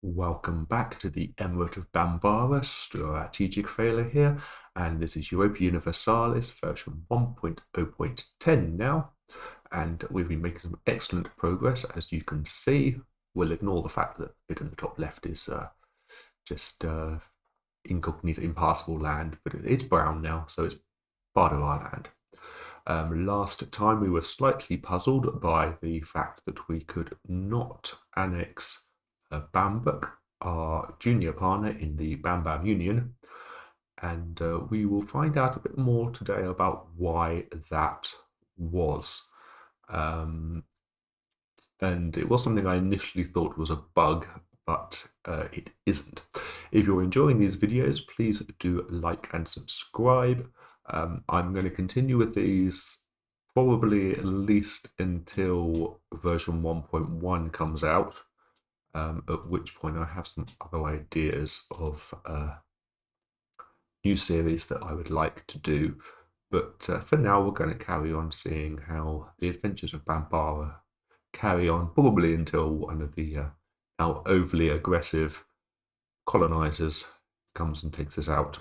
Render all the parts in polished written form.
Welcome back to the Emirate of Bambara, strategic failure here, and this is Europa Universalis version 1.0.10 now, and we've been making some excellent progress, as you can see. We'll ignore the fact that the bit in the top left is just incognito, impassable land, but it's brown now, so it's part of our land. Last time we were slightly puzzled by the fact that we could not annex Bambuk, our junior partner in the Bam Union, and we will find out a bit more today about why that was. And it was something I initially thought was a bug, but it isn't. If you're enjoying these videos, please do like and subscribe. I'm going to continue with these probably at least until version 1.1 comes out, at which point I have some other ideas of new series that I would like to do. But for now, we're going to carry on seeing how the adventures of Bambara carry on, probably until one of the now overly aggressive colonizers comes and takes us out.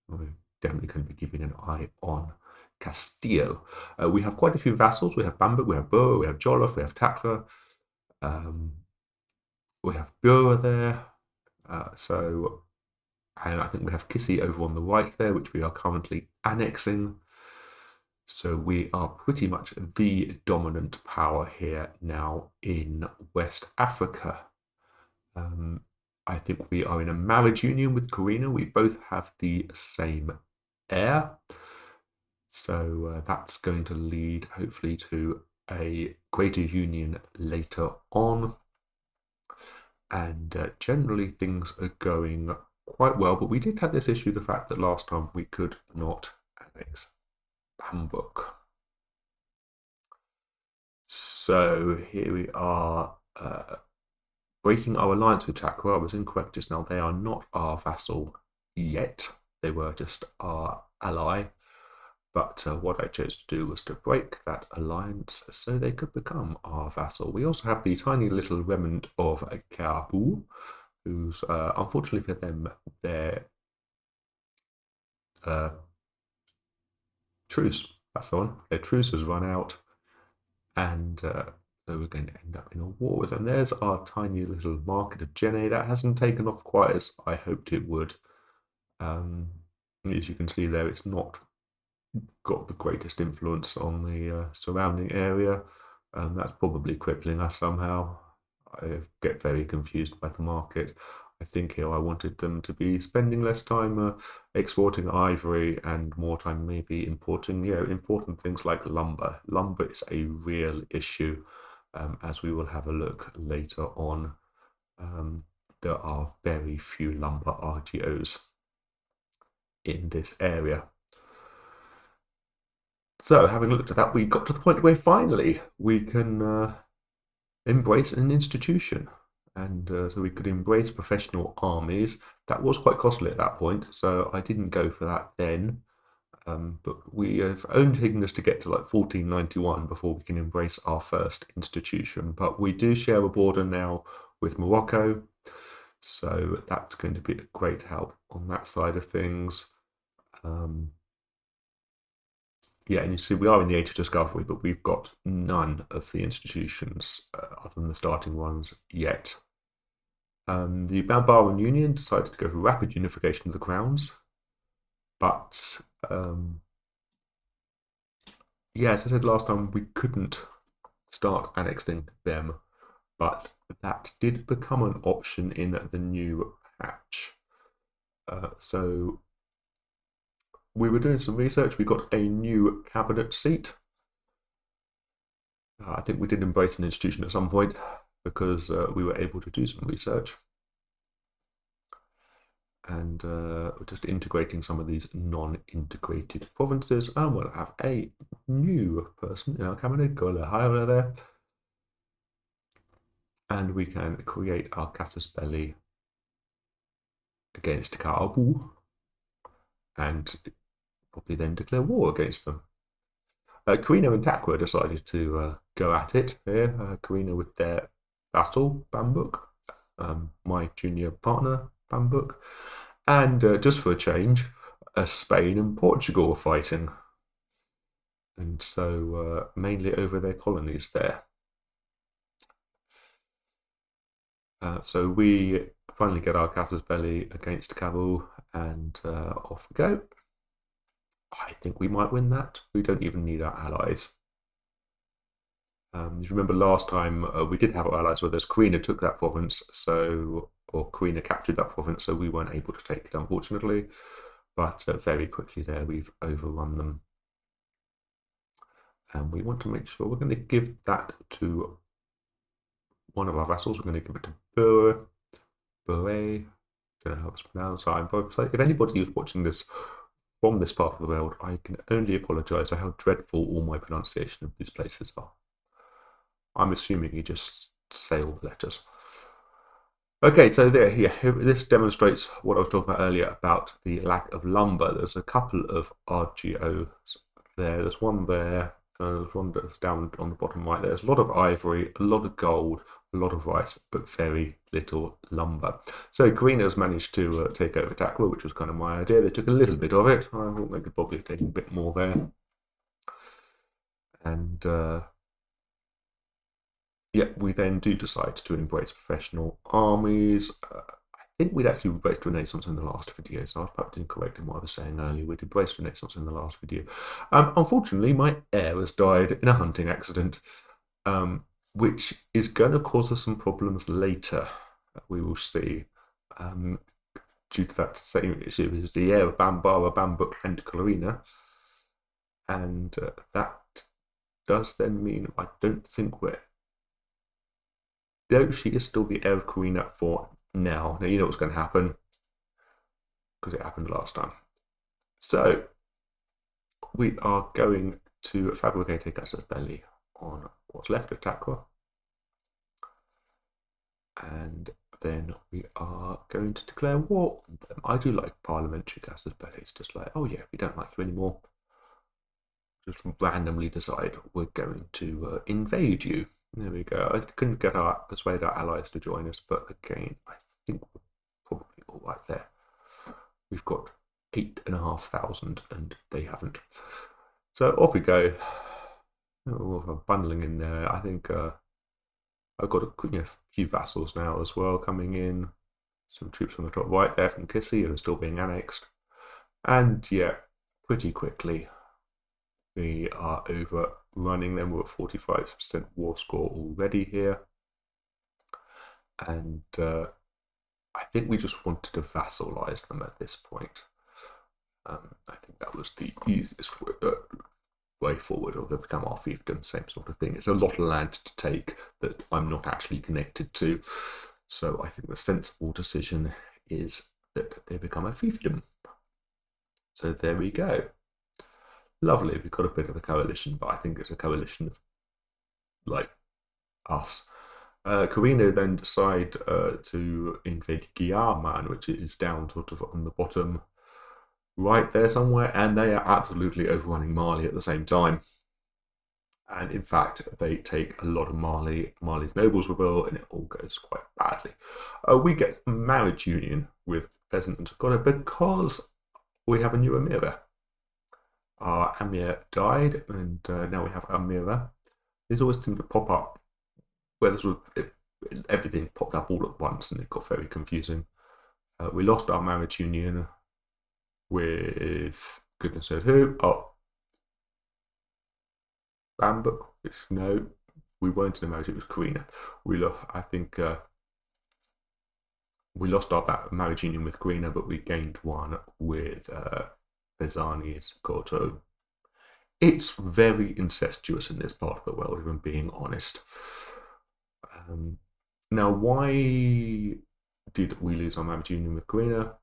We're definitely going to be keeping an eye on Castillo. We have quite a few vassals. We have Bambuk, we have Bur, we have Jollof, we have Takla. We have Bura there. And I think we have Kissi over on the right there, which we are currently annexing. So we are pretty much the dominant power here now in West Africa. I think we are in a marriage union with Karina. We both have the same heir. So that's going to lead, hopefully, to a greater union later on. And generally things are going quite well, but we did have this issue, the fact that last time we could not annex Bambuk. So here we are breaking our alliance with Chakra. I was incorrect just now. They are not our vassal yet. They were just our ally. But what I chose to do was to break that alliance so they could become our vassal. We also have the tiny little remnant of Kabu, who's, unfortunately for them, their truce, that's the one, their truce has run out, and so we're going to end up in a war with them. There's our tiny little market of Jene. That hasn't taken off quite as I hoped it would. As you can see there, it's not got the greatest influence on the surrounding area. That's probably crippling us somehow. I get very confused by the market. I think here I wanted them to be spending less time exporting ivory and more time maybe importing, important things like lumber. Lumber is a real issue, as we will have a look later on. There are very few lumber RTOs in this area. So, having looked at that, we got to the point where finally we can embrace an institution. And so we could embrace professional armies. That was quite costly at that point, so I didn't go for that then. But we have only taken us to get to like 1491 before we can embrace our first institution. But we do share a border now with Morocco, so that's going to be a great help on that side of things. Yeah, and you see we are in the age of discovery, but we've got none of the institutions other than the starting ones yet. The Bambaran Union decided to go for rapid unification of the crowns, but yeah, as I said last time, we couldn't start annexing them, but that did become an option in the new patch. So we were doing some research. We got a new cabinet seat. I think we did embrace an institution at some point because we were able to do some research. And we're just integrating some of these non-integrated provinces. And we'll have a new person in our cabinet, Gola there. And we can create our casus belli against Kaabu and probably then declare war against them. Karina and Takwa decided to go at it here. Karina with their vassal, Bambuk, my junior partner, Bambuk. And just for a change, Spain and Portugal were fighting. And so mainly over their colonies there. So we finally get our casus belli against Kabul, and off we go. I think we might win that. We don't even need our allies. You remember last time we did have our allies with us. Karina took that province, or Karina captured that province, so we weren't able to take it, unfortunately. But very quickly there, we've overrun them. And we want to make sure we're going to give that to one of our vassals. We're going to give it to Bure. Don't know how it's pronounced. If anybody who's watching this from this part of the world, I can only apologise for how dreadful all my pronunciation of these places are. I'm assuming you just say all the letters. Okay, so there, yeah, this demonstrates what I was talking about earlier about the lack of lumber. There's a couple of RGOs there. There's one there. There's one that's down on the bottom right. There's a lot of ivory, a lot of gold, a lot of rice, but very little lumber. So Green has managed to take over Takwa, which was kind of my idea. They took a little bit of it. I think they could probably have taken a bit more there. And yeah, we then do decide to embrace professional armies. I think we'd actually embraced Renaissance in the last video, so I was perhaps incorrect in what I was saying earlier. We'd embraced Renaissance in the last video. Unfortunately, my heir has died in a hunting accident, which is going to cause us some problems later. We will see. Due to that same issue, it was the heir of Bambara, Bambuk, and Karina. And that does then mean I don't think we're... No, she is still the heir of Karina for now. Now, you know what's going to happen, because it happened last time. So, we are going to fabricate a casus belli on what's left of Takwa. And then we are going to declare war on them. I do like parliamentary casus belli. It's just like, oh yeah, we don't like you anymore. Just randomly decide we're going to invade you. There we go. I couldn't persuade our allies to join us, but again, I think we're probably all right there. We've got 8,500 and they haven't. So off we go. Oh, bundling in there. I think I've got a few vassals now as well coming in. Some troops on the top right there from Kissy and still being annexed. And yeah, pretty quickly we are overrunning them. We're at 45% war score already here. And I think we just wanted to vassalize them at this point. I think that was the easiest way forward, or they become our fiefdom, same sort of thing. It's a lot of land to take that I'm not actually connected to. So I think the sensible decision is that they become a fiefdom. So there we go. Lovely, we've got a bit of a coalition, but I think it's a coalition of, like, us. Carino then decide to invade Guiaman, which is down sort of on the bottom right there somewhere, and they are absolutely overrunning Mali at the same time. And in fact, they take a lot of Mali's nobles rebel, and it all goes quite badly. We get a marriage union with Peasant and Takona because we have a new Emira. Our Amir died, and now we have Amira. These always seem to pop up where everything popped up all at once, and it got very confusing. We lost our marriage union with goodness knows who. Oh, Bambuk. No, we weren't in a marriage. It was Karina. I think we lost our marriage union with Karina, but we gained one with Bezani's Goto. It's very incestuous in this part of the world, if I'm being honest. Now, why did we lose our marriage union with Karina?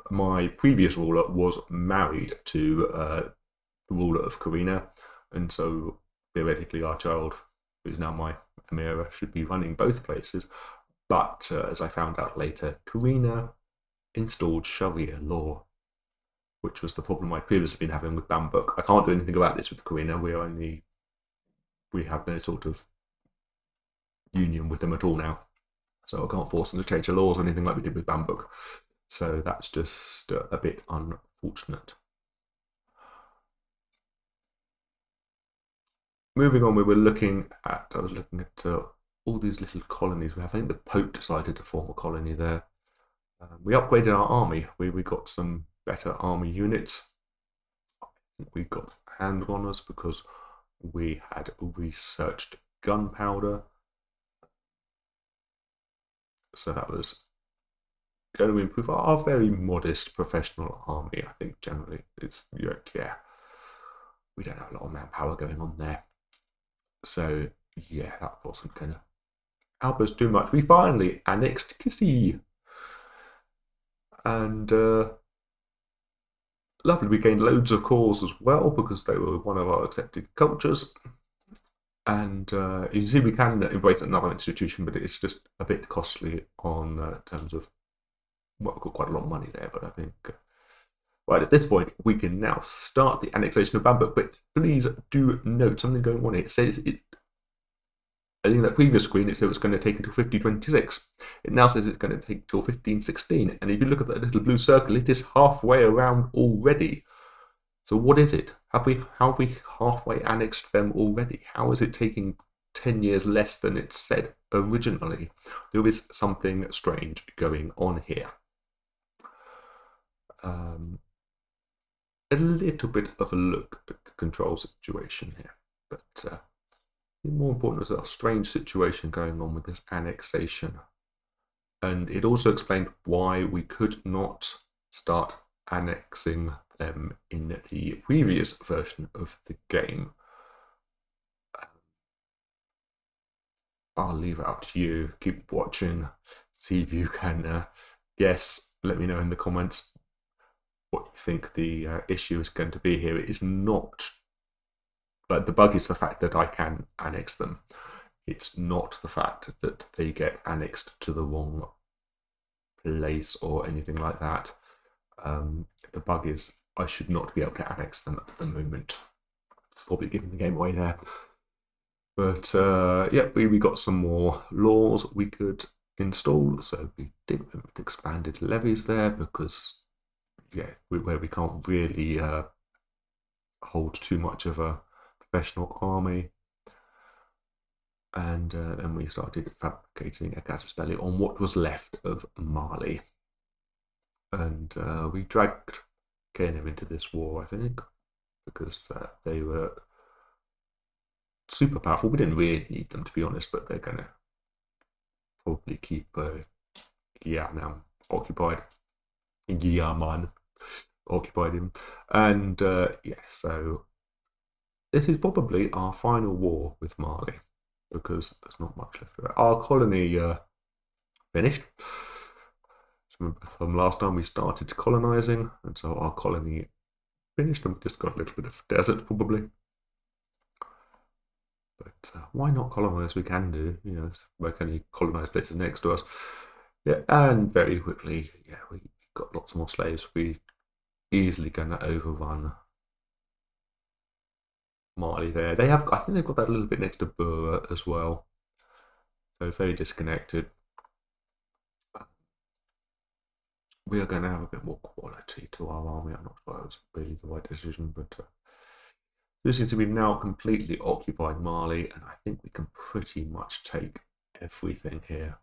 My previous ruler was married to the ruler of Karina, and so theoretically our child, who is now my Amira, should be running both places. But as I found out later, Karina installed Sharia law, which was the problem I'd previously been having with Bambuk. I can't do anything about this with Karina. We have no sort of union with them at all now. So I can't force them to change the laws or anything like we did with Bambuk. So that's just a bit unfortunate. Moving on, I was looking at all these little colonies we have. I think the Pope decided to form a colony there. We upgraded our army. We got some better army units. We got hand gunners because we had researched gunpowder. So that was going to improve our very modest professional army. I think generally it's, yeah, we don't have a lot of manpower going on there. So yeah, that wasn't going to help us too much. We finally annexed Kissy. And lovely, we gained loads of cores as well because they were one of our accepted cultures. And you see, we can embrace another institution, but it's just a bit costly on terms of, well, we've got quite a lot of money there, but I think, right, at this point, we can now start the annexation of Bambuk. But please do note something going on here. It says, I think that previous screen, it said it was going to take until 1526. It now says it's going to take until 1516. And if you look at that little blue circle, it is halfway around already. So what is it? How have we halfway annexed them already? How is it taking 10 years less than it said originally? There is something strange going on here. A little bit of a look at the control situation here, but more important is a strange situation going on with this annexation. And it also explained why we could not start annexing them in the previous version of the game. I'll leave it up to you. Keep watching, see if you can guess. Let me know in the comments what you think the issue is going to be here. It is not, like, the bug is the fact that I can annex them. It's not the fact that they get annexed to the wrong place or anything like that. The bug is I should not be able to annex them at the moment. Probably giving the game away there. But yeah, we got some more laws we could install. So we did expanded levies there because, yeah, where we can't really hold too much of a professional army. And then we started fabricating a casus belli on what was left of Mali. And we dragged KNM into this war, I think, because they were super powerful. We didn't really need them, to be honest, but they're going to probably keep Guiana occupied. Guiaman occupied him. And yeah, so this is probably our final war with Mali because there's not much left of it. Our colony finished. From last time we started colonizing, and so our colony finished, and we just got a little bit of desert probably. But why not colonize? We can do, why can't you colonize places next to us? Yeah, and very quickly, yeah, we got lots more slaves. We easily going to overrun Mali there. They have, I think they've got that a little bit next to Bura as well. So very disconnected. We are going to have a bit more quality to our army. I'm not sure that was really the right decision, but this is to be now completely occupied Mali, and I think we can pretty much take everything here.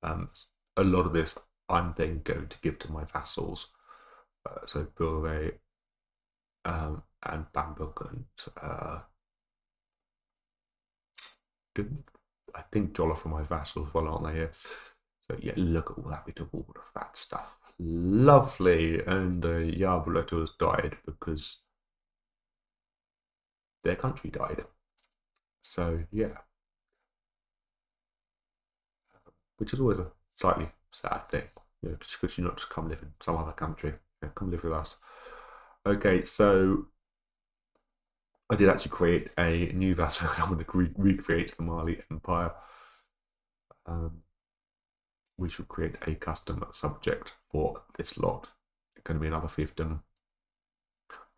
A lot of this I'm then going to give to my vassals. So Bure and Bambuk and I think Jolla are my vassals as well, aren't they here? So yeah, look at all that, we took all of that stuff. Lovely. And Yarbuleto has died because their country died. So yeah, which is always a slightly sad thing, just because you not just come live in some other country, come live with us. Okay, so I did actually create a new vassal. I'm going to recreate the Mali Empire. We should create a custom subject for this lot. It's going to be another fiefdom.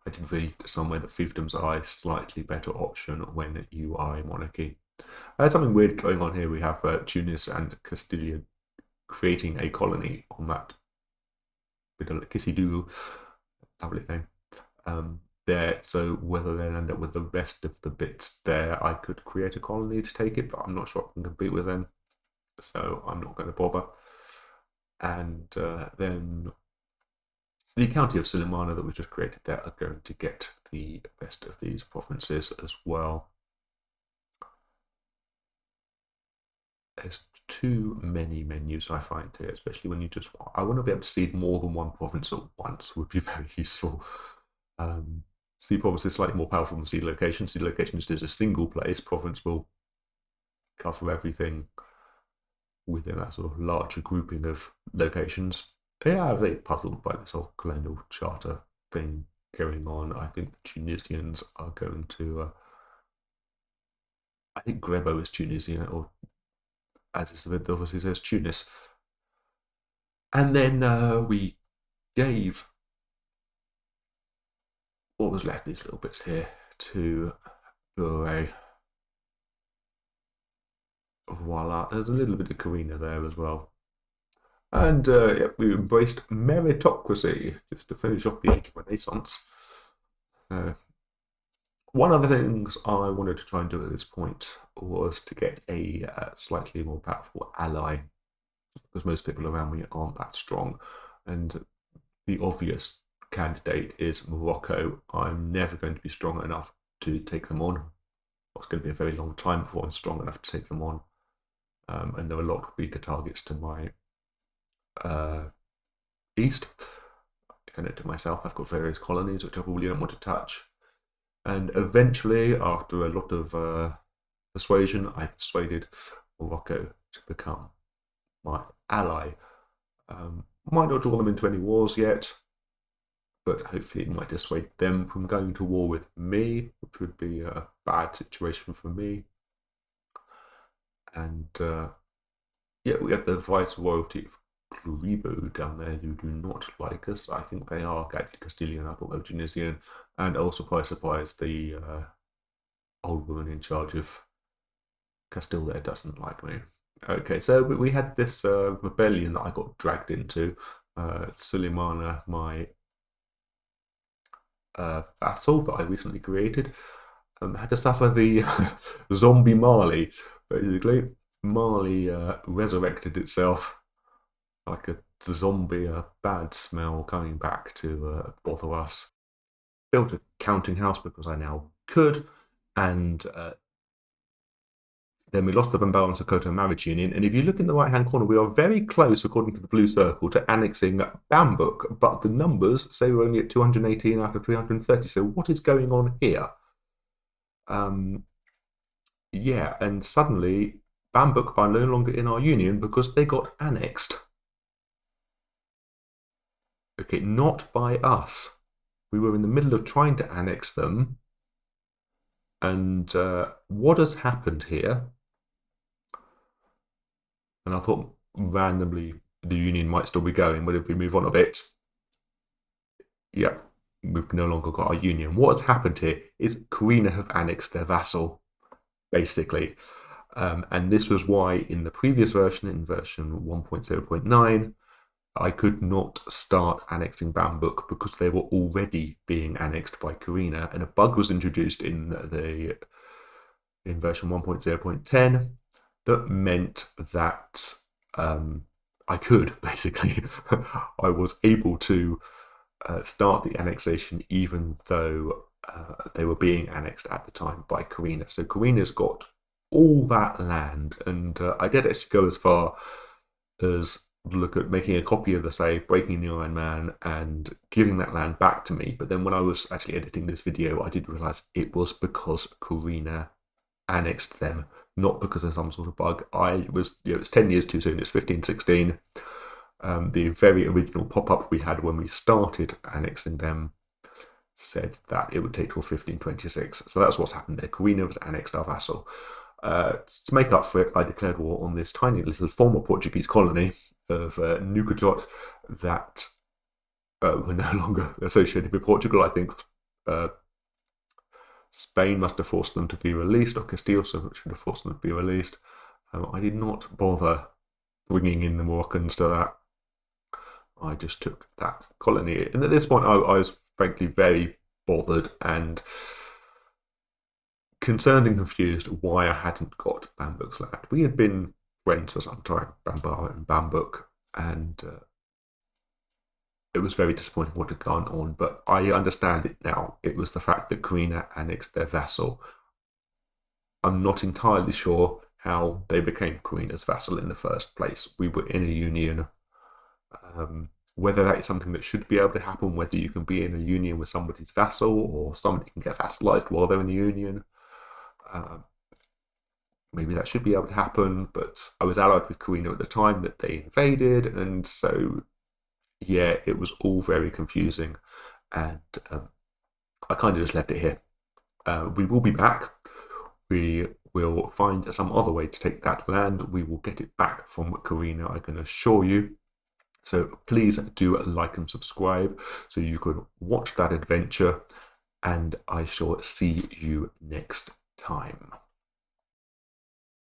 I did read somewhere that fiefdoms are a slightly better option when you are a monarchy. There's something weird going on here. We have Tunis and Castilian creating a colony on that bit of Kissy-Doodle, lovely name, there. So whether they'll end up with the rest of the bits there, I could create a colony to take it, but I'm not sure I can compete with them, so I'm not going to bother. And then the county of Sulemana that we just created there are going to get the rest of these provinces as well. There's too many menus, I find, here, especially when you just want. I want to be able to see more than one province at once, would be very useful. See province is slightly more powerful than see location. See location just is a single place. Province will cover everything within that sort of larger grouping of locations. Yeah, I'm very puzzled by this whole colonial charter thing going on. I think the Tunisians are going to. I think Grebo is Tunisian, or as it's obviously says, Tunis. And then we gave what was left, these little bits here, to Bure. Voila, there's a little bit of Karina there as well. And yeah, we embraced meritocracy, just to finish off the Age of Renaissance. One of the things I wanted to try and do at this point was to get a slightly more powerful ally, because most people around me aren't that strong. And the obvious candidate is Morocco. I'm never going to be strong enough to take them on. It's going to be a very long time before I'm strong enough to take them on. And there are a lot weaker targets to my east. I know to myself, I've got various colonies which I probably don't want to touch. And eventually, after a lot of persuasion, I persuaded Morocco to become my ally. Might not draw them into any wars yet, but hopefully it might dissuade them from going to war with me, which would be a bad situation for me. And yeah, we have the Viceroyalty of Cluribo down there who do not like us. I think they are actually Castilian. I thought they were Tunisian. And oh, surprise, surprise, the old woman in charge of Castile there doesn't like me. Okay, so we had this rebellion that I got dragged into. Sulemana, my vassal that I recently created, had to suffer the zombie Mali. Basically, Mali resurrected itself like a zombie, a bad smell coming back to bother us. Built a counting house because I now could, and then we lost the Bambara and Sokoto marriage union. And if you look in the right-hand corner, we are very close, according to the blue circle, to annexing Bambuk, but the numbers say we're only at 218 out of 330. So what is going on here? Yeah, and suddenly Bambuk are no longer in our union because they got annexed. Okay, not by us. We were in the middle of trying to annex them. And what has happened here? And I thought randomly the union might still be going, but if we move on a bit, yeah, we've no longer got our union. What has happened here is Karina have annexed their vassal, basically. And this was why in the previous version, in version 1.0.9, I could not start annexing Bambuk because they were already being annexed by Karina, and a bug was introduced in version 1.0.10 that meant that I could basically I was able to start the annexation even though they were being annexed at the time by Karina. So Karina's got all that land, and I did actually go as far as look at making a copy of the save, breaking the Iron Man, and giving that land back to me. But then when I was actually editing this video, I did realize it was because Karina annexed them, not because of some sort of bug. It was 10 years too soon. It's 1516. The very original pop-up we had when we started annexing them said that it would take till 1526. So that's what's happened there. Karina was annexed our vassal. To make up for it, I declared war on this tiny little former Portuguese colony of Nukutot that were no longer associated with Portugal. I think Spain must have forced them to be released, or Castile should have forced them to be released. I did not bother bringing in the Moroccans to that. I just took that colony. And at this point, I was frankly very bothered and concerned and confused why I hadn't got Bambook's land. We had been friends for some time, Bambara and Bambook, and it was very disappointing what had gone on, but I understand it now. It was the fact that Karina annexed their vassal. I'm not entirely sure how they became Karina's vassal in the first place. We were in a union. Whether that is something that should be able to happen, whether you can be in a union with somebody's vassal or somebody can get vassalized while they're in the union, maybe that should be able to happen, but I was allied with Karina at the time that they invaded, and so yeah, it was all very confusing, and I kind of just left it here. We will be back. We will find some other way to take that land. We will get it back from Karina, I can assure you. So please do like and subscribe so you can watch that adventure, and I shall see you next time.